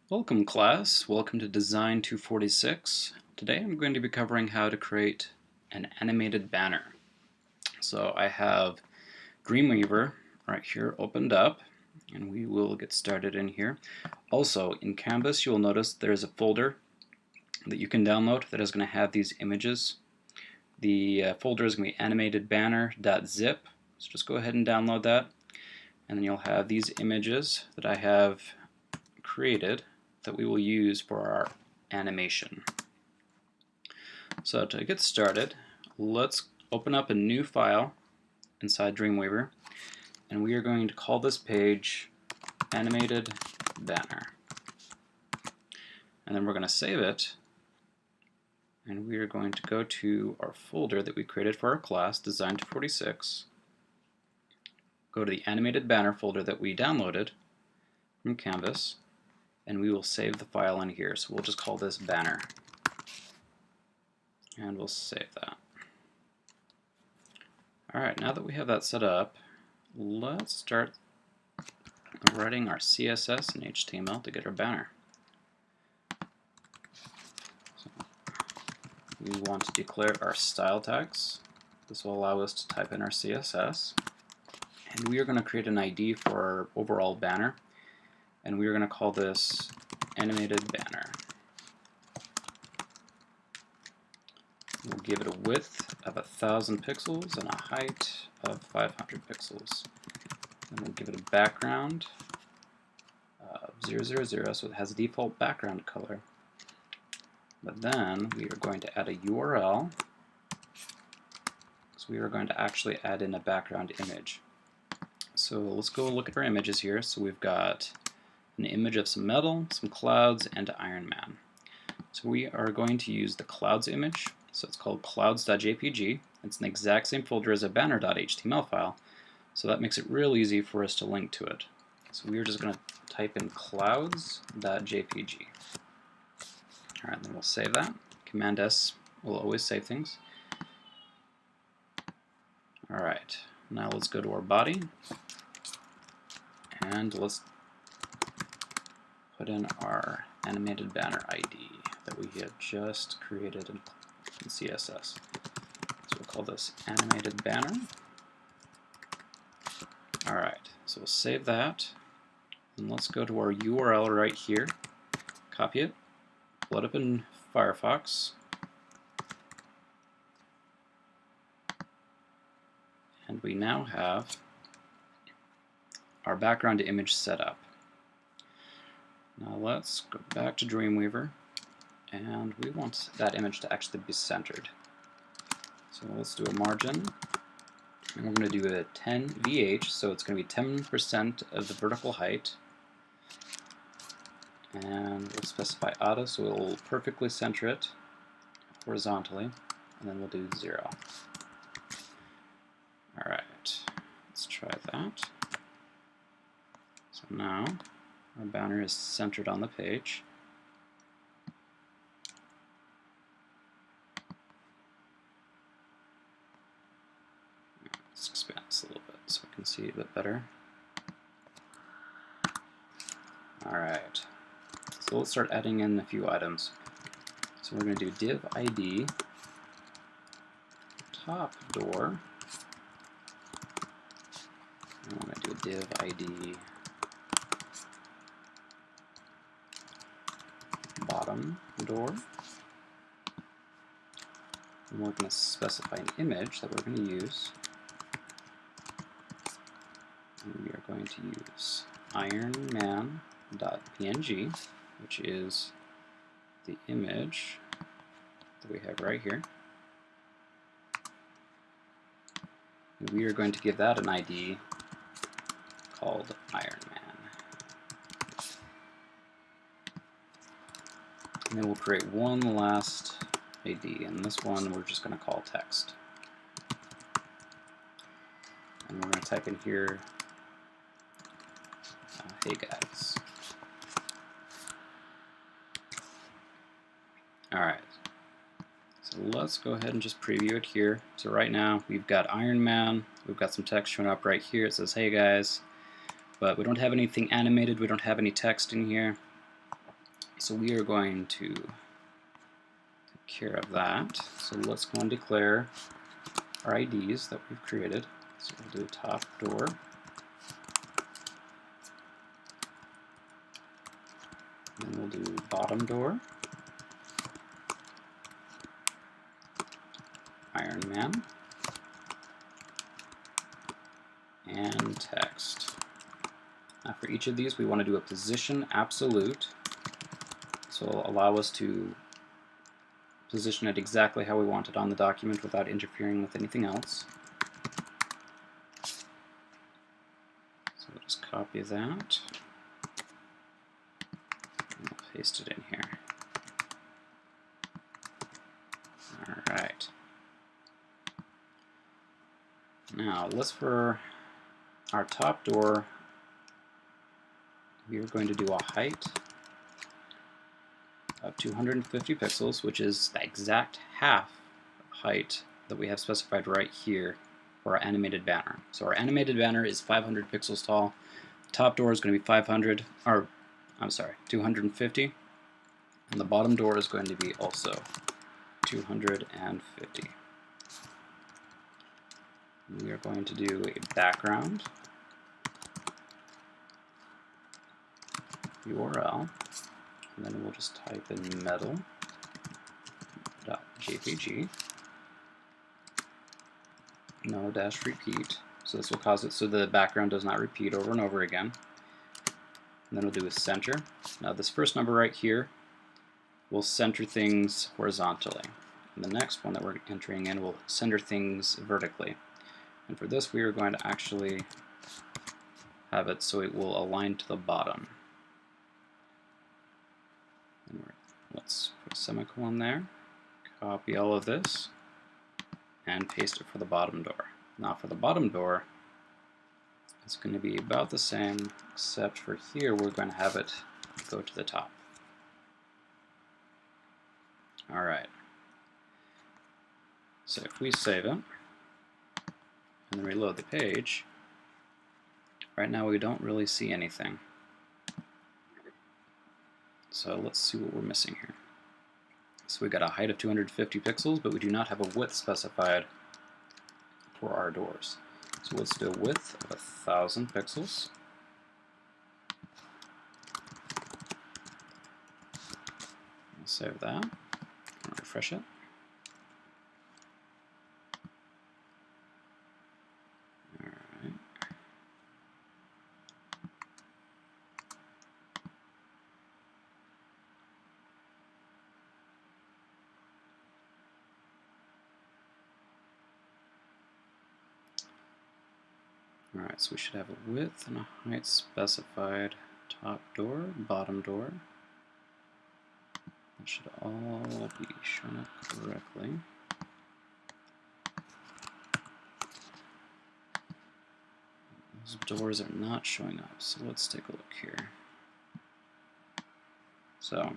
Welcome class, welcome to Design 246. Today I'm going to be covering how to create an animated banner. So I have Dreamweaver right here opened up and we will get started in here. Also in Canvas you'll notice there's a folder that you can download that is going to have these images. The folder is going to be animatedbanner.zip, so just go ahead and download that, and then you'll have these images that I have created that we will use for our animation. So to get started, let's open up a new file inside Dreamweaver, and we are going to call this page animated banner. And then we're going to save it, and we are going to go to our folder that we created for our class, Design 246, go to the animated banner folder that we downloaded from Canvas, and we will save the file in here. So we'll just call this banner, and we'll save that. Alright, now that we have that set up, let's start writing our CSS and HTML to get our banner. So we want to declare our style tags. This will allow us to type in our CSS, and we are going to create an ID for our overall banner, and we are going to call this animated banner. We'll give it a width of 1,000 pixels and a height of 500 pixels. And we'll give it a background of 000, so it has a default background color. But then we are going to add a URL, so we are going to actually add in a background image. So let's go look at our images here. So we've got an image of some metal, some clouds, and Iron Man. So we are going to use the clouds image. So it's called clouds.jpg. It's in the exact same folder as a banner.html file. So that makes it real easy for us to link to it. So we're just going to type in clouds.jpg. Alright, then we'll save that. Command S will always save things. Alright, now let's go to our body. And let's put in our animated banner ID that we have just created in CSS. So we'll call this animated banner. Alright, so we'll save that, and let's go to our URL right here, copy it, pull it up in Firefox, and we now have our background image set up. Now let's go back to Dreamweaver, and we want that image to actually be centered. So let's do a margin, and we're going to do a 10 VH, so it's going to be 10% of the vertical height. And we'll specify auto, so it'll perfectly center it horizontally, and then we'll do 0. Alright, let's try that. So now our banner is centered on the page. Let's expand this a little bit so we can see it a bit better. Alright, so let's start adding in a few items. So we're going to do div ID top door. And we're going to do a div ID bottom door. And we're going to specify an image that we're going to use. And we are going to use ironman.png, which is the image that we have right here. And we are going to give that an ID called Iron Man. And then we'll create one last ID, and this one we're just going to call text. And we're going to type in here, hey guys. Alright, so let's go ahead and just preview it here. So right now we've got Iron Man, we've got some text showing up right here. It says hey guys, but we don't have anything animated, we don't have any text in here. So we are going to take care of that. So let's go and declare our IDs that we've created. So we'll do top door. Then we'll do bottom door, Iron Man, and text. Now for each of these we want to do a position absolute, so it'll allow us to position it exactly how we want it on the document without interfering with anything else. So we'll just copy that and we'll paste it in here. Alright. Now let's, for our top door, we are going to do a height of 250 pixels, which is the exact half height that we have specified right here for our animated banner. So our animated banner is 500 pixels tall. The top door is going to be 250, and the bottom door is going to be also 250. We are going to do a background URL, and then we'll just type in metal.jpg, no dash repeat, so this will cause it so the background does not repeat over and over again. And then we'll do a center. Now this first number right here will center things horizontally, and the next one that we're entering in will center things vertically. And for this we are going to actually have it so it will align to the bottom. And let's put a semicolon there, copy all of this, and paste it for the bottom door. Now for the bottom door, it's going to be about the same, except for here we're going to have it go to the top. Alright, so if we save it, and then reload the page, right now we don't really see anything. So let's see what we're missing here. So we got a height of 250 pixels, but we do not have a width specified for our doors. So let's do a width of 1000 pixels. We'll save that and refresh it. Alright, so we should have a width and a height specified. Top door, bottom door. That should all be shown up correctly. Those doors are not showing up, so let's take a look here. So,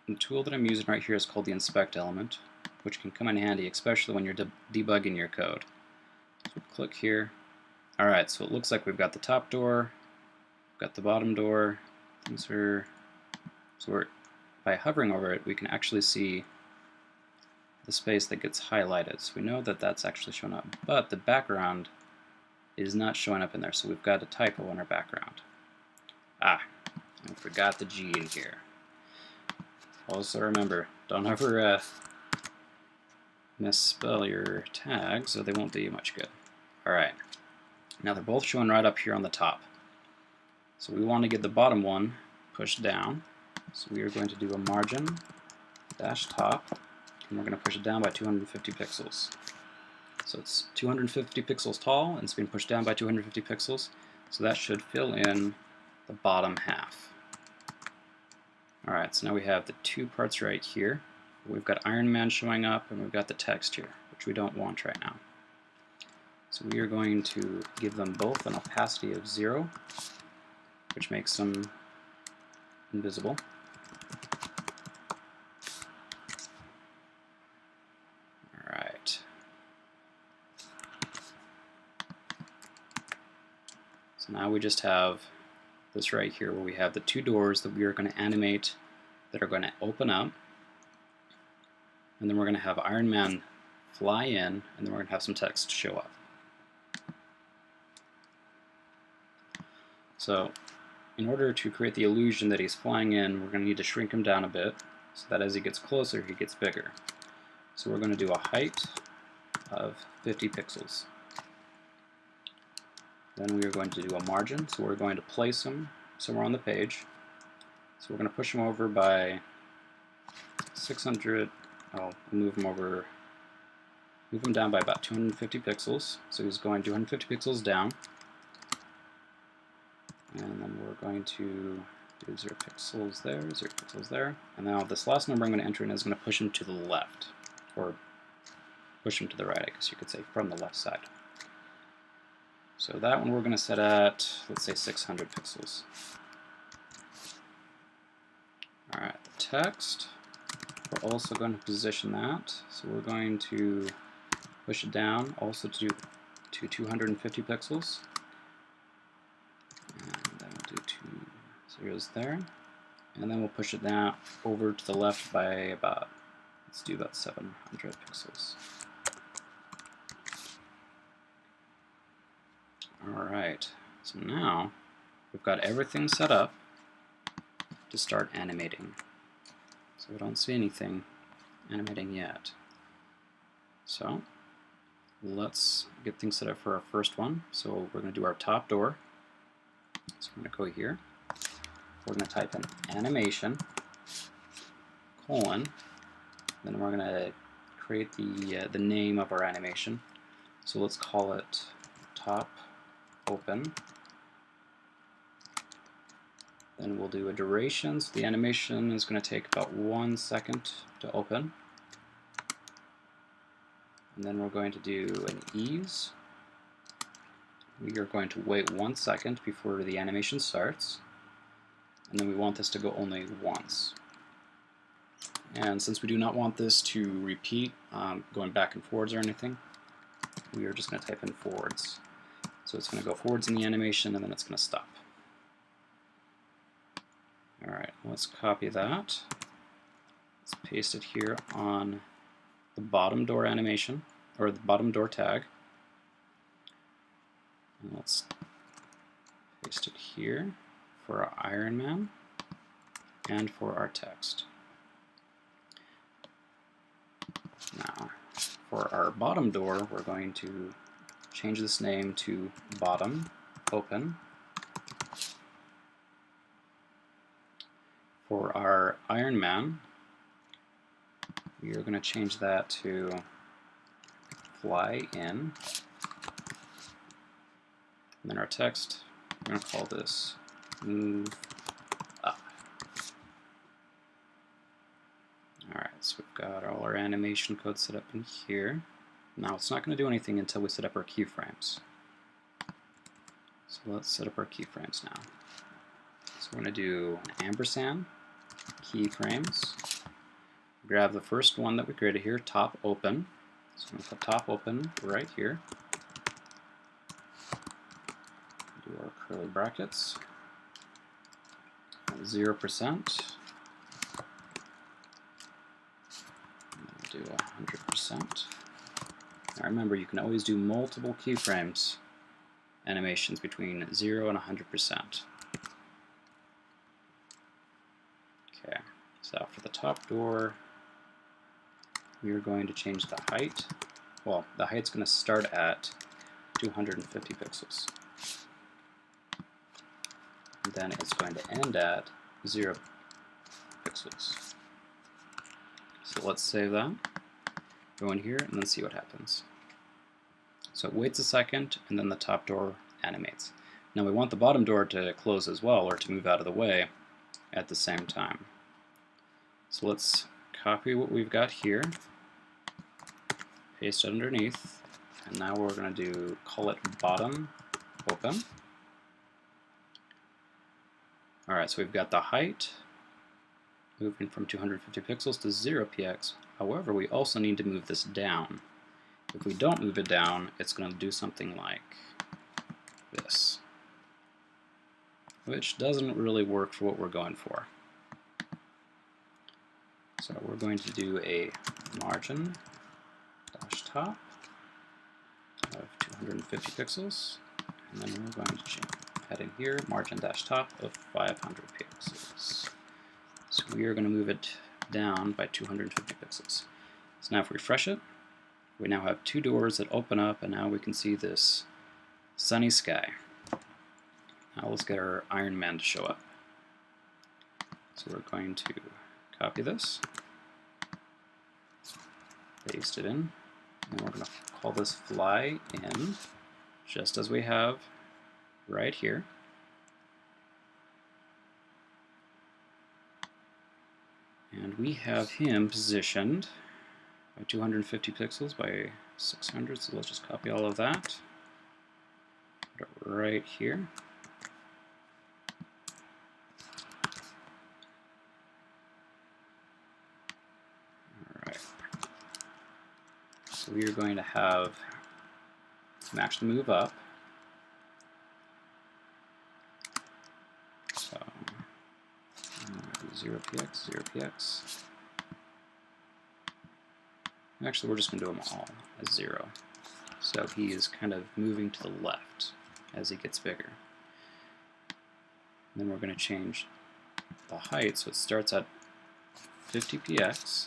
the tool that I'm using right here is called the inspect element, which can come in handy, especially when you're debugging your code. So click here. Alright, so it looks like we've got the top door, we've got the bottom door. By hovering over it, we can actually see the space that gets highlighted. So we know that that's actually shown up, but the background is not showing up in there, so we've got a typo in our background. I forgot the G in here. Also remember, don't ever misspell your tags, or they won't do you much good. Alright. Now they're both showing right up here on the top. So we want to get the bottom one pushed down. So we are going to do a margin dash top, and we're going to push it down by 250 pixels. So it's 250 pixels tall, and it's being pushed down by 250 pixels. So that should fill in the bottom half. Alright, so now we have the two parts right here. We've got Iron Man showing up, and we've got the text here, which we don't want right now. So we are going to give them both an opacity of 0, which makes them invisible. Alright. So now we just have this right here where we have the two doors that we are going to animate that are going to open up, and then we're going to have Iron Man fly in, and then we're going to have some text show up. So in order to create the illusion that he's flying in, we're going to need to shrink him down a bit so that as he gets closer, he gets bigger. So we're going to do a height of 50 pixels. Then we are going to do a margin, so we're going to place him somewhere on the page. So we're going to push him over by 600. I'll move him down by about 250 pixels. So he's going 250 pixels down. And then we're going to do 0 pixels there, 0 pixels there. And now this last number I'm going to enter in is going to push him to the left, or push him to the right, I guess you could say, from the left side. So that one we're going to set at, let's say, 600 pixels. Alright, the text, we're also going to position that. So we're going to push it down also to 250 pixels. And then we'll do 2 zeros there. And then we'll push it down over to the left by about, let's do about 700 pixels. Alright, so now we've got everything set up to start animating. So we don't see anything animating yet. So let's get things set up for our first one. So we're going to do our top door. So I'm going to go here. We're going to type in animation, colon, then we're going to create the name of our animation. So let's call it top open. Then we'll do a duration. So the animation is going to take about 1 second to open. And then we're going to do an ease. We are going to wait 1 second before the animation starts. And then we want this to go only once. And since we do not want this to repeat, going back and forwards or anything, we are just going to type in forwards. So it's going to go forwards in the animation, and then it's going to stop. Alright, let's copy that. Let's paste it here on the bottom door animation, or the bottom door tag. And let's paste it here for our Iron Man and for our text. Now, for our bottom door, we're going to change this name to bottom open. For our Iron Man, we are going to change that to fly in. And then our text, we're going to call this move up. Alright, so we've got all our animation code set up in here. Now it's not going to do anything until we set up our keyframes. So let's set up our keyframes now. So we're going to do an ampersand, keyframes, grab the first one that we created here, top open. So I'm going to put top open right here. Do our curly brackets. 0%. Do 100%. Now remember, you can always do multiple keyframes animations between 0 and 100%. Okay, so for the top door, we are going to change the height. Well, the height's going to start at 250 pixels. And then it's going to end at 0 pixels. So let's save that. Go in here and then see what happens. So it waits a second, and then the top door animates. Now we want the bottom door to close as well, or to move out of the way at the same time. So let's copy what we've got here, paste it underneath, and now we're going to call it bottom open. Alright, so we've got the height moving from 250 pixels to 0 px. However, we also need to move this down. If we don't move it down, it's going to do something like this, which doesn't really work for what we're going for. So we're going to do a margin dash top of 250 pixels, and then we're going to add in here margin dash top of 500 pixels. So we are going to move it down by 250 pixels. So now if we refresh it, we now have two doors that open up, and now we can see this sunny sky. Now let's get our Iron Man to show up. So we're going to copy this, paste it in, and we're going to call this fly in, just as we have right here. And we have him positioned by 250 pixels by 600, so let's just copy all of that. Put it right here. Alright. So we are going to have him actually move up. So 0px, 0px. Actually, we're just going to do them all as 0. So he is kind of moving to the left as he gets bigger. And then we're going to change the height, so it starts at 50px,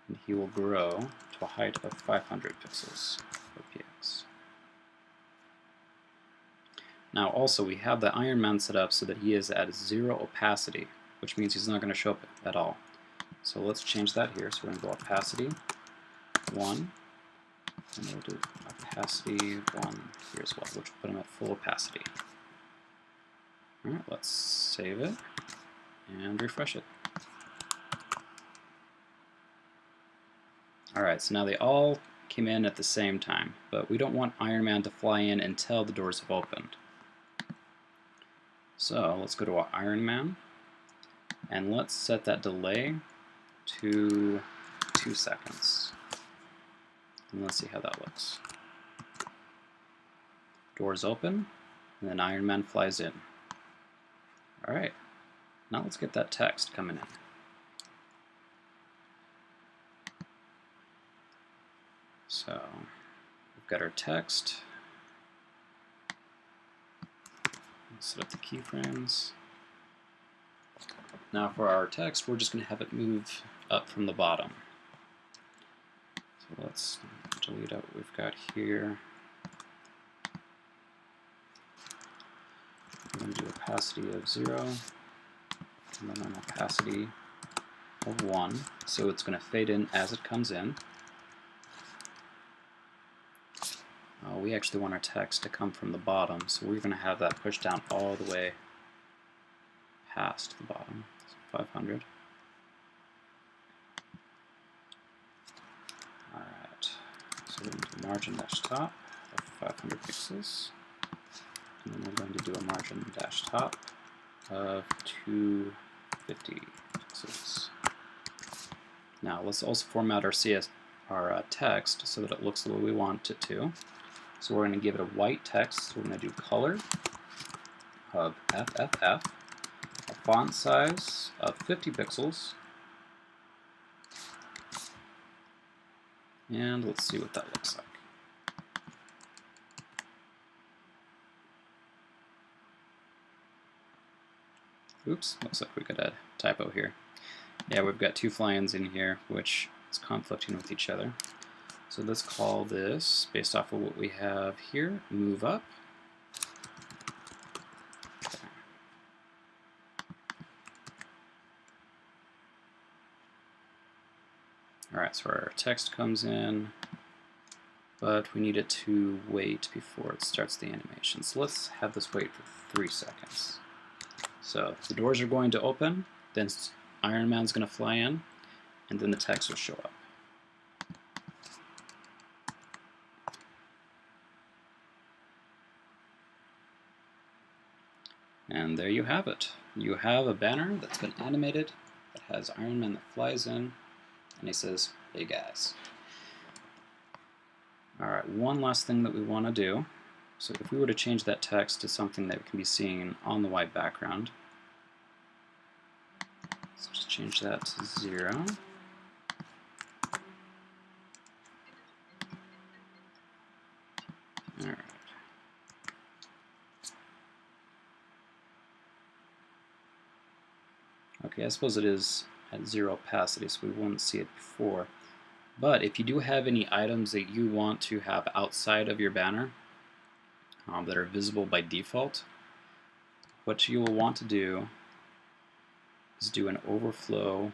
and he will grow to a height of 500 pixels per px. Now also we have the Iron Man set up so that he is at 0 opacity, which means he's not going to show up at all. So let's change that here. So we're going to go opacity 1, and we'll do opacity 1 here as well, which will put him at full opacity. Alright, let's save it and refresh it. Alright, so now they all came in at the same time, but we don't want Iron Man to fly in until the doors have opened. So let's go to our Iron Man, and let's set that delay to 2 seconds. And let's see how that looks. Doors open, and then Iron Man flies in. Alright, now let's get that text coming in. So we've got our text. Let's set up the keyframes. Now for our text, we're just going to have it move up from the bottom. So let's delete out what we've got here. I'm going to do opacity of 0, and then an opacity of 1. So it's going to fade in as it comes in. We actually want our text to come from the bottom, so we're going to have that pushed down all the way past the bottom. So 500. Alright, so we're going to do margin dash top of 500 pixels, and then we're going to do a margin dash top of 250 pixels. Now let's also format our text so that it looks the way we want it to. So we're going to give it a white text. So we're going to do color of FFF, a font size of 50 pixels, and let's see what that looks like. Oops, looks like we got a typo here. Yeah, we've got two fly-ins in here, which is conflicting with each other. So let's call this, based off of what we have here, move up. Okay. Alright, so our text comes in, but we need it to wait before it starts the animation. So let's have this wait for 3 seconds. So the doors are going to open, then Iron Man's going to fly in, and then the text will show up. And there you have it. You have a banner that's been animated, that has Iron Man that flies in, and he says, "Hey guys." Alright, one last thing that we want to do. So if we were to change that text to something that can be seen on the white background, So just change that to 0. All right. Okay, I suppose it is at 0 opacity, so we won't see it before. But if you do have any items that you want to have outside of your banner that are visible by default, what you will want to do is do an overflow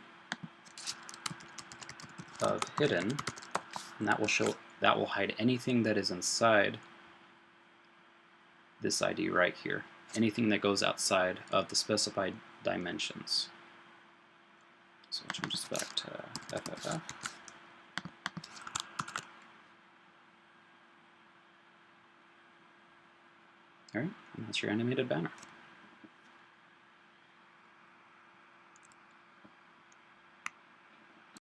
of hidden, and that will hide anything that is inside this ID right here, anything that goes outside of the specified dimensions. So we'll change this back to FFF. All right, and that's your animated banner.